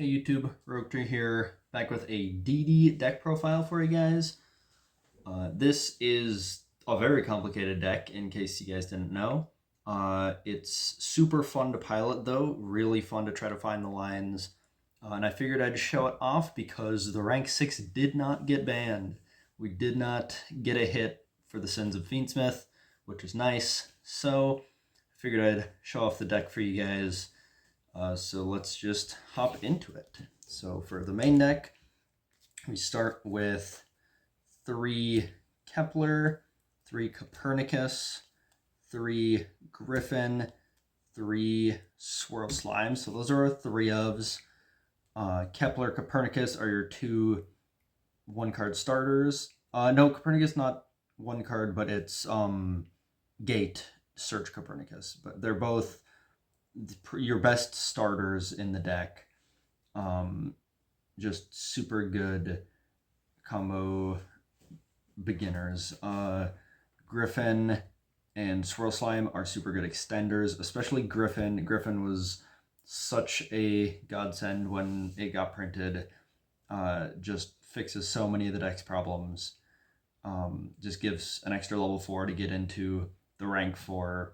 Hey YouTube, Rogue here, back with a DD deck profile for you guys. This is a very complicated deck, in case you guys didn't know. It's super fun to pilot though, really fun to try to find the lines. And I figured I'd show it off because the rank 6 did not get banned. We did not get a hit for the Sins of Fiendsmith, which is nice. So I figured I'd show off the deck for you guys. So let's just hop into it. So for the main deck, we start with 3 Kepler, 3 Copernicus, 3 Griffin, 3 Swirl Slime. So those are our 3 ofs. Kepler, Copernicus are your 2 1-card starters. No, Copernicus not 1 card, but it's Gate, Search Copernicus. But they're both your best starters in the deck. Just super good combo beginners. Griffin and Swirl Slime are super good extenders, especially Griffin. Griffin was such a godsend when it got printed. Just fixes so many of the deck's problems. Just gives an extra level 4 to get into the rank 4.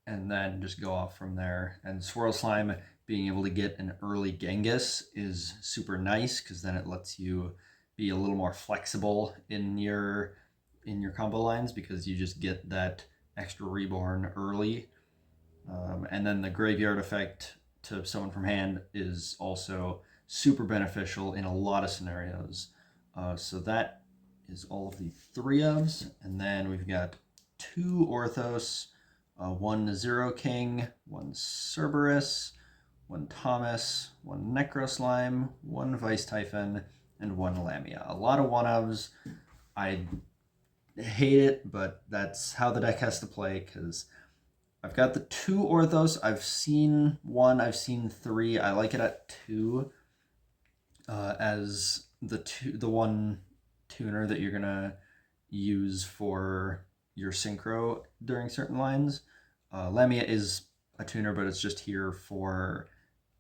And then just go off from there. And Swirl Slime being able to get an early Genghis is super nice because then it lets you be a little more flexible in your combo lines because you just get that extra reborn early. And then the graveyard effect to summon from hand is also super beneficial in a lot of scenarios. So that is all of the 3 ofs. And then we've got 2 Orthos, 1 Zero King, 1 Cerberus, 1 Thomas, 1 Necroslime, 1 Vice Typhon, and 1 Lamia. A lot of 1-ofs. I hate it, but that's how the deck has to play because I've got the 2 Orthos. I've seen 1, I've seen 3. I like it at 2 as the 1 tuner that you're gonna use for your synchro during certain lines. Lamia is a tuner, but it's just here for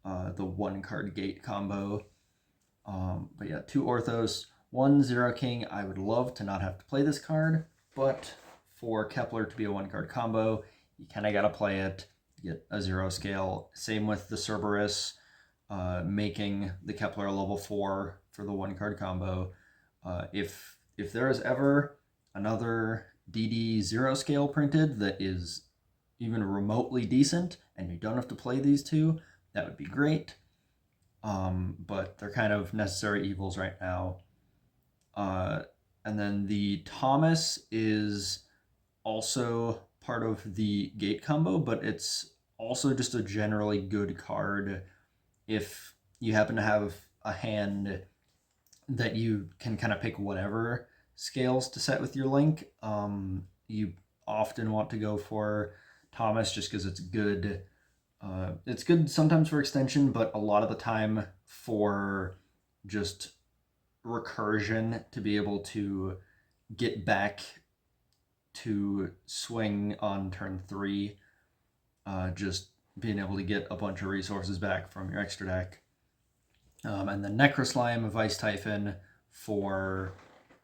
the 1-card gate combo. But yeah, 2 Orthos, 1 Zero King. I would love to not have to play this card, but for Kepler to be a 1-card combo, you kind of got to play it, get a 0 scale. Same with the Cerberus, making the Kepler a level 4 for the 1-card combo. If there is ever another DD 0 scale printed that is even remotely decent and you don't have to play these 2, that would be great. But they're kind of necessary evils right now. And then the Thomas is also part of the gate combo, but it's also just a generally good card if you happen to have a hand that you can kind of pick whatever scales to set with your link. You often want to go for Thomas just because it's good. It's good sometimes for extension, but a lot of the time for just recursion to be able to get back to swing on turn 3. Just being able to get a bunch of resources back from your extra deck. And then Necroslime, Vice Typhon for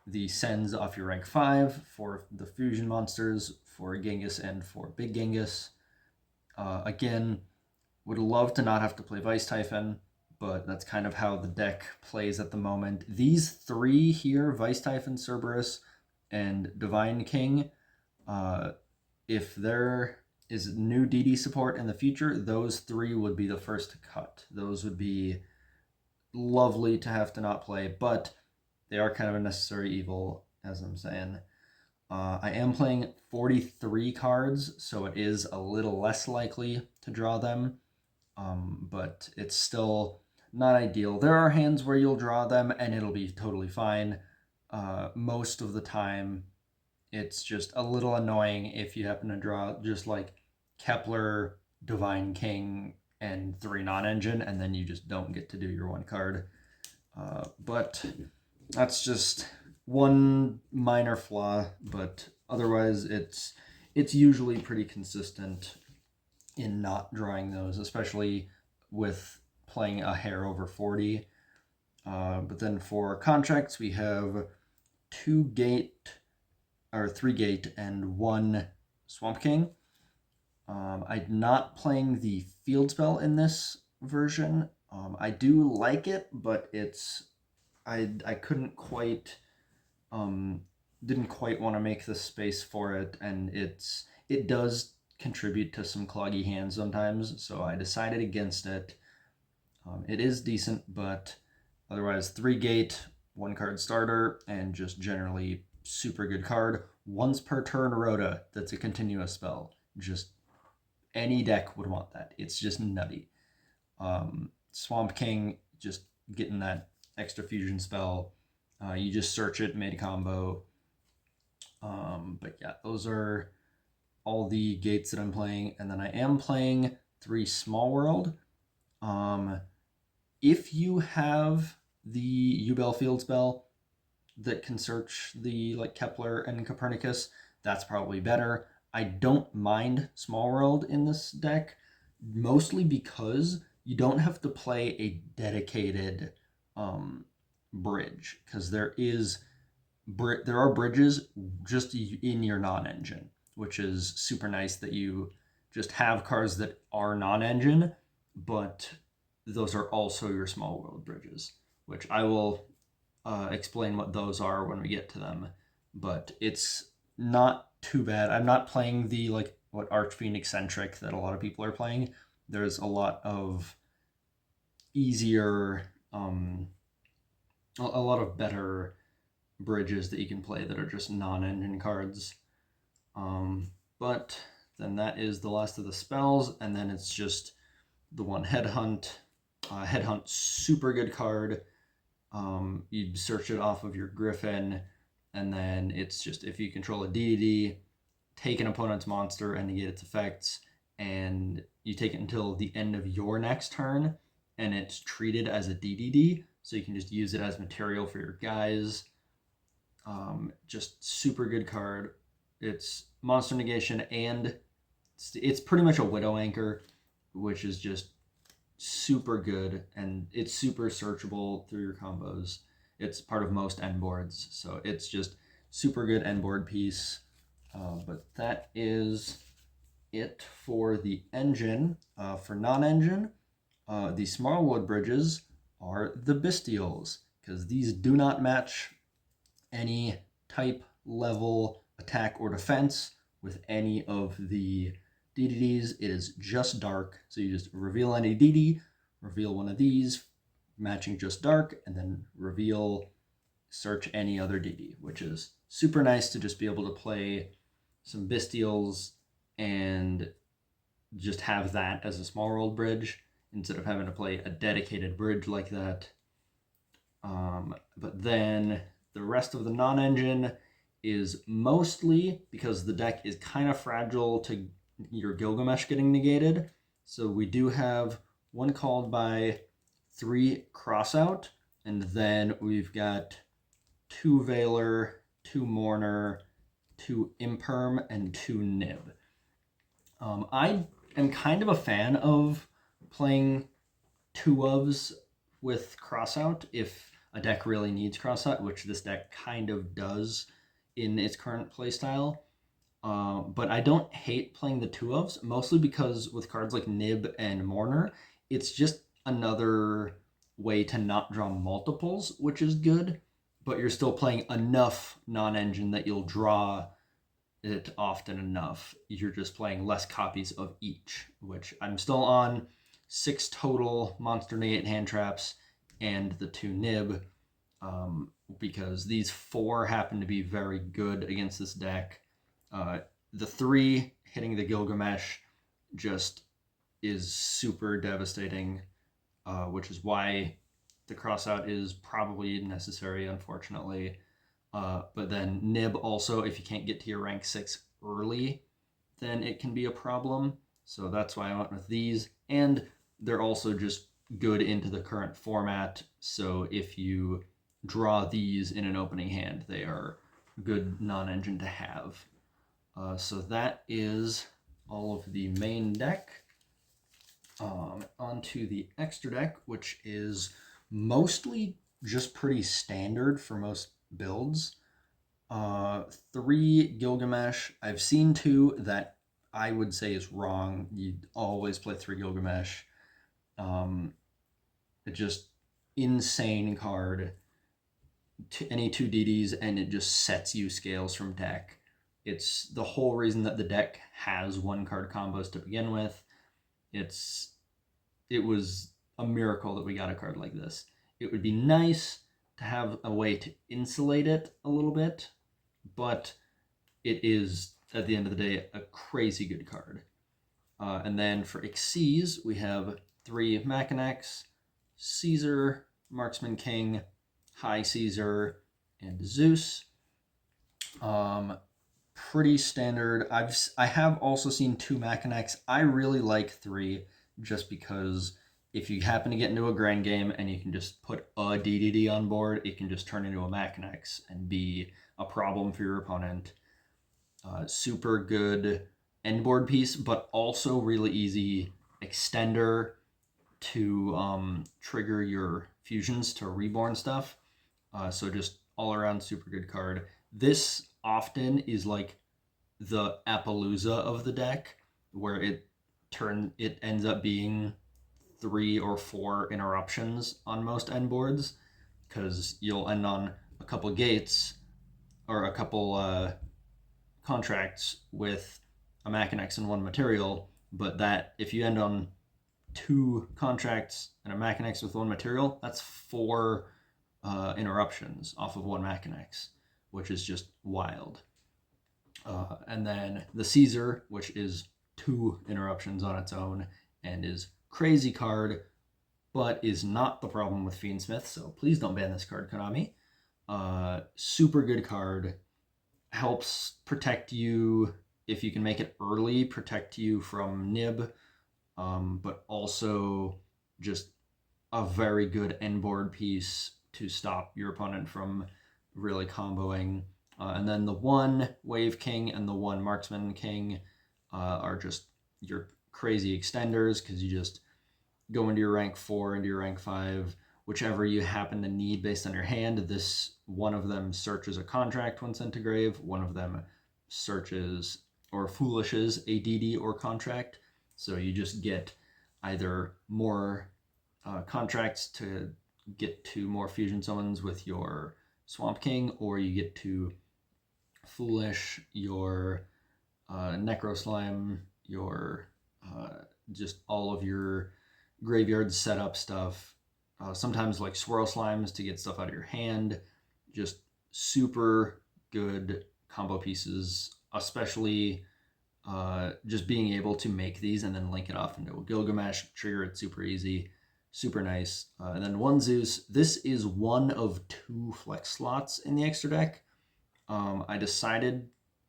the sends off your rank 5, for the fusion monsters, for Genghis and for Big Genghis. Again, would love to not have to play Vice Typhon, but that's kind of how the deck plays at the moment. These 3 here, Vice Typhon, Cerberus, and Divine King, if there is new DD support in the future, those 3 would be the first to cut. Those would be lovely to have to not play, but they are kind of a necessary evil, as I'm saying. I am playing 43 cards, so it is a little less likely to draw them, but it's still not ideal. There are hands where you'll draw them and it'll be totally fine. Most of the time, it's just a little annoying if you happen to draw just like Kepler, Divine King, and 3 non-engine, and then you just don't get to do your 1 card. But that's just one minor flaw, but otherwise it's usually pretty consistent in not drawing those, especially with playing a hair over 40. But then for contracts, we have 2 gate, or 3 gate, and 1 Swamp King. I'm not playing the field spell in this version. I do like it, but I couldn't quite didn't quite want to make the space for it, and it does contribute to some cloggy hands sometimes, so I decided against it. It is decent, but otherwise 3 gate, 1 card starter, and just generally super good card. Once per turn Rhoda, that's a continuous spell. Just any deck would want that. It's just nutty. Swamp King, just getting that extra fusion spell. You just search it, made a combo. But yeah, those are all the gates that I'm playing. And then I am playing 3 Small World. If you have the Yubel field spell that can search the like Kepler and Copernicus, that's probably better. I don't mind Small World in this deck, mostly because you don't have to play a dedicated bridge, because there are bridges just in your non-engine, which is super nice that you just have cards that are non-engine, but those are also your Small World bridges, which I will explain what those are when we get to them. But it's not too bad. I'm not playing the like what Archfiend Eccentric that a lot of people are playing. There's a lot of easier, a lot of better bridges that you can play that are just non-engine cards. But then that is the last of the spells, and then it's just the one Headhunt. Headhunt, super good card. You search it off of your Griffin, and then it's just if you control a DDD, take an opponent's monster and negate its effects, and you take it until the end of your next turn, and it's treated as a DDD, so you can just use it as material for your guys. Just super good card. It's monster negation, and it's pretty much a Widow Anchor, which is just super good, and it's super searchable through your combos. It's part of most end boards, so it's just super good end board piece. But that is it for the engine. For non-engine, the Small World bridges are the Bystials, because these do not match any type, level, attack, or defense with any of the DDDs. It is just dark, so you just reveal any DD, reveal one of these, matching just dark, and then reveal, search any other DD, which is super nice to just be able to play some Bystials and just have that as a Small World bridge instead of having to play a dedicated bridge like that. But then the rest of the non-engine is mostly because the deck is kind of fragile to your Gilgamesh getting negated. So we do have 1 Called By, 3 Crossout, and then we've got 2 Veiler, 2 Mourner, 2 Imperm, and 2 Nib. I am kind of a fan of playing 2-ofs with Crossout if a deck really needs Crossout, which this deck kind of does in its current playstyle. But I don't hate playing the 2-ofs, mostly because with cards like Nib and Mourner, it's just another way to not draw multiples, which is good, but you're still playing enough non-engine that you'll draw it often enough. You're just playing less copies of each, which I'm still on 6 total Monster Negate hand traps and the 2 Nib, because these 4 happen to be very good against this deck. The 3 hitting the Gilgamesh just is super devastating, which is why the Crossout is probably necessary, unfortunately. But then Nib also, if you can't get to your rank 6 early, then it can be a problem. So that's why I went with these. And they're also just good into the current format. So if you draw these in an opening hand, they are good non-engine to have. So that is all of the main deck. Onto the extra deck, which is mostly just pretty standard for most builds. 3 Gilgamesh. I've seen 2 that I would say is wrong. You always play 3 Gilgamesh. It just insane card. Any 2 DDs, and it just sets you scales from deck. It's the whole reason that the deck has 1 card combos to begin with. It was a miracle that we got a card like this. It would be nice to have a way to insulate it a little bit, but it is, at the end of the day, a crazy good card. And then for Xyz, we have 3 Machinax, Caesar, Marksman King, High Caesar, and Zeus. Pretty standard. I have also seen 2 Machinax. I really like 3 just because if you happen to get into a Grand Game and you can just put a DDD on board, it can just turn into a Machinax and be a problem for your opponent. Super good end board piece, but also really easy extender to trigger your fusions to reborn stuff. So just all around super good card. This often is like the Appaloosa of the deck, where it ends up being 3 or 4 interruptions on most end boards, because you'll end on a couple gates or a couple contracts with a Machinax and 1 material, but that if you end on 2 contracts and a Machinax with 1 material, that's 4 interruptions off of 1 Machinax, which is just wild. And then the Caesar, which is 2 interruptions on its own and is crazy card, but is not the problem with Fiendsmith, so please don't ban this card, Konami. Super good card. Helps protect you, if you can make it early, protect you from Nib, but also just a very good end board piece to stop your opponent from really comboing. And then the 1 Wave King and the 1 Marksman King are just your crazy extenders, because you just go into your rank 4, into your rank 5, whichever you happen to need based on your hand. This one of them searches a contract when sent to grave, one of them searches or foolishes a DD or contract. So you just get either more contracts to get to more fusion summons with your Swamp King, or you get to foolish your Necro Slime, your just all of your graveyard setup stuff. Sometimes like Swirl Slimes to get stuff out of your hand. Just super good combo pieces, especially just being able to make these and then link it off into a Gilgamesh, trigger it super easy, super nice. And then 1 Zeus. This is one of 2 flex slots in the extra deck. I decided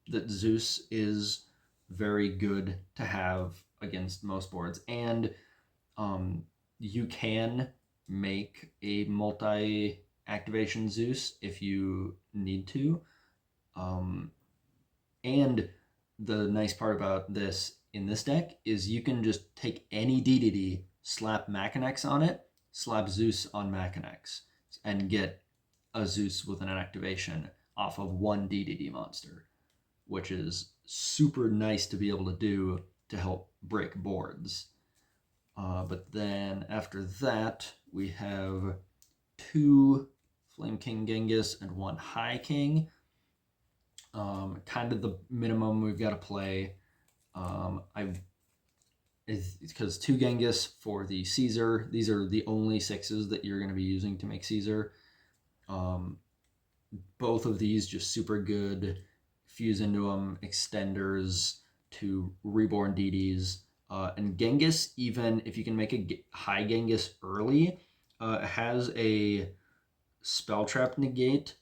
that Zeus is very good to have against most boards, and you can make a multi-activation Zeus if you need to. And the nice part about this in this deck is you can just take any DDD, slap Machinax on it, slap Zeus on Machinax, and get a Zeus with an activation off of 1 DDD monster, which is super nice to be able to do to help break boards. But then after that, we have 2 Flame King Genghis and 1 High King. Kind of the minimum we've got to play. Because 2 Genghis for the Caesar. These are the only 6s that you're going to be using to make Caesar. Both of these just super good. Fuse into them, extenders to reborn DDs. And Genghis, even if you can make a high Genghis early, has a spell trap negate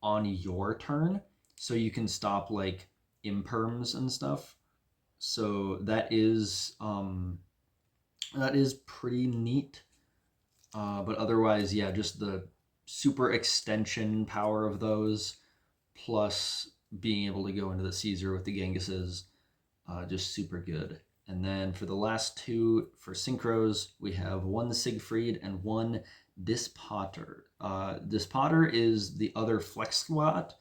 on your turn, so you can stop like imperms and stuff. So that is pretty neat. But otherwise, yeah, just the super extension power of those, plus being able to go into the Caesar with the Genghises, just super good. And then for the last two, for synchros, we have one Siegfried and one Dispotter. Dispotter is the other flex squat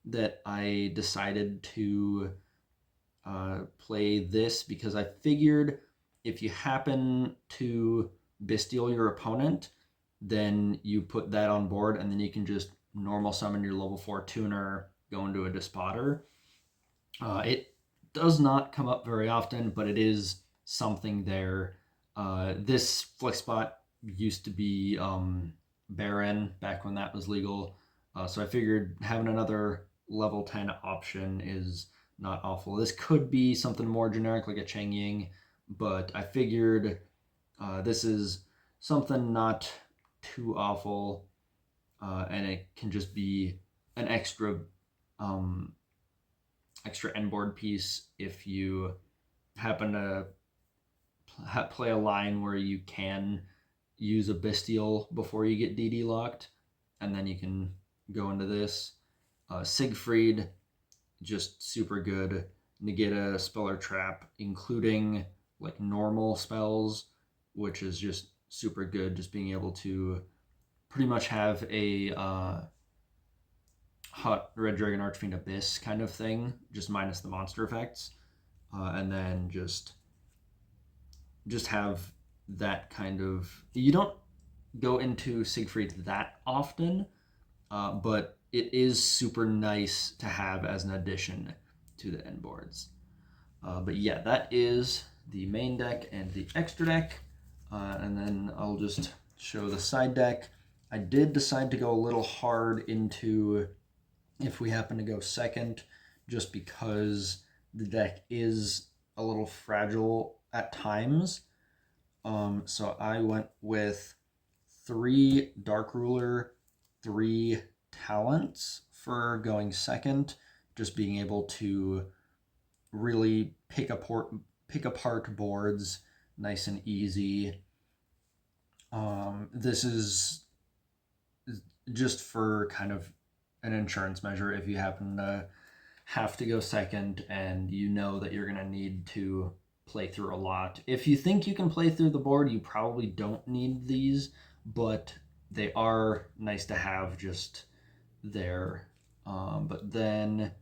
that I decided to play this because I figured if you happen to bestial your opponent, then you put that on board and then you can just normal summon your level 4 tuner, go into a Dispotter. It does not come up very often, but it is something there. This flex spot used to be Baron back when that was legal. So I figured having another level 10 option is not awful. This could be something more generic like a Cheng Ying, but I figured this is something not too awful, and it can just be an extra end board piece if you happen to play a line where you can use a bestial before you get DD locked, and then you can go into this. Siegfried, just super good. Negate a spell or trap, including like normal spells, which is just super good. Just being able to pretty much have a hot Red Dragon Archfiend Abyss kind of thing, just minus the monster effects, and then just have that kind of. You don't go into Siegfried that often, but it is super nice to have as an addition to the end boards. But yeah, that is the main deck and the extra deck, and then I'll just show the side deck. I did decide to go a little hard into if we happen to go second, just because the deck is a little fragile at times. So I went with 3 Dark Ruler, 3 Talents for going second, just being able to really pick apart boards nice and easy. This is just for kind of an insurance measure if you happen to have to go second and you know that you're going to need to play through a lot. If you think you can play through the board, you probably don't need these, but they are nice to have just there. But then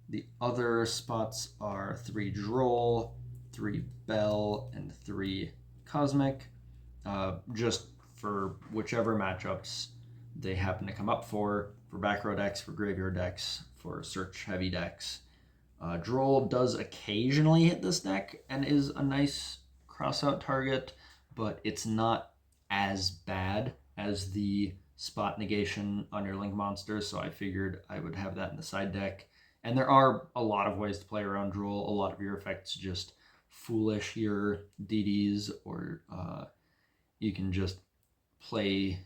the other spots are 3 Droll, 3 Bell, and 3 Cosmic, just for whichever matchups they happen to come up for back row decks, for graveyard decks, for search heavy decks. Droll does occasionally hit this deck and is a nice cross-out target, but it's not as bad as the spot negation on your Link monster, so I figured I would have that in the side deck. And there are a lot of ways to play around Droll. A lot of your effects just foolish your DDs, or you can just play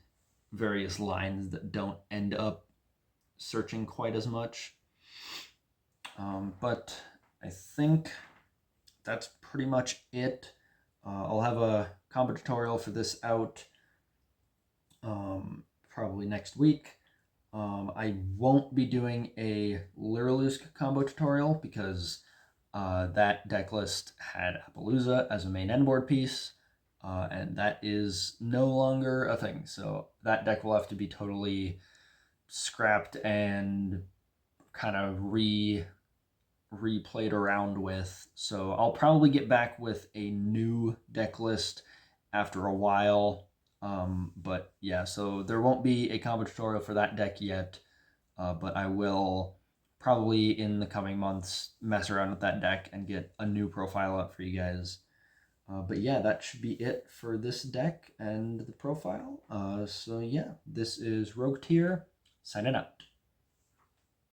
various lines that don't end up searching quite as much. But I think that's pretty much it. I'll have a combo tutorial for this out probably next week. I won't be doing a Lyrilusk combo tutorial because that deck list had Appaloosa as a main end board piece, and that is no longer a thing. So that deck will have to be totally scrapped and kind of replayed around with. So I'll probably get back with a new deck list after a while. But yeah, so there won't be a combo tutorial for that deck yet, but I will probably in the coming months mess around with that deck and get a new profile up for you guys. But yeah, that should be it for this deck and the profile. So yeah, this is Rogue Tier signing out.